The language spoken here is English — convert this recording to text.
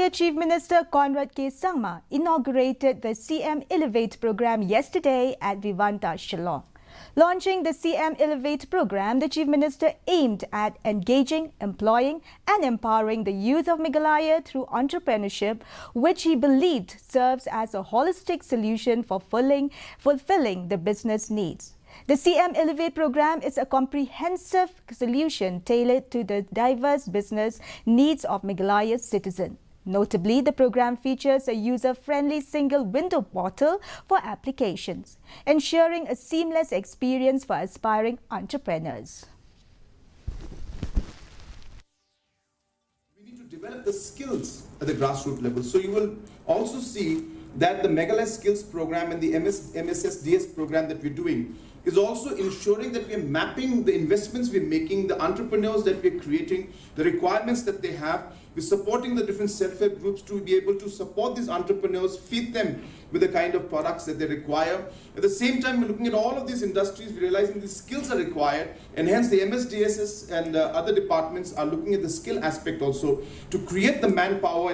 Meghalaya Chief Minister Conrad K. Sangma inaugurated the CM Elevate program yesterday at Vivanta, Shillong. Launching the CM Elevate program, the Chief Minister aimed at engaging, employing and empowering the youth of Meghalaya through entrepreneurship, which he believed serves as a holistic solution for fulfilling the business needs. The CM Elevate program is a comprehensive solution tailored to the diverse business needs of Meghalaya's citizens. Notably, the program features a user-friendly single-window portal for applications, ensuring a seamless experience for aspiring entrepreneurs. We need to develop the skills at the grassroots level. So you will also see that the Meghalaya Skills Program and the MSSDS program that we're doing is also ensuring that we're mapping the investments we're making, the entrepreneurs that we're creating, the requirements that they have. We're supporting the different self-help groups to be able to support these entrepreneurs, feed them with the kind of products that they require. At the same time, we're looking at all of these industries, we're realizing these skills are required, and hence the MSDSS and other departments are looking at the skill aspect also to create the manpower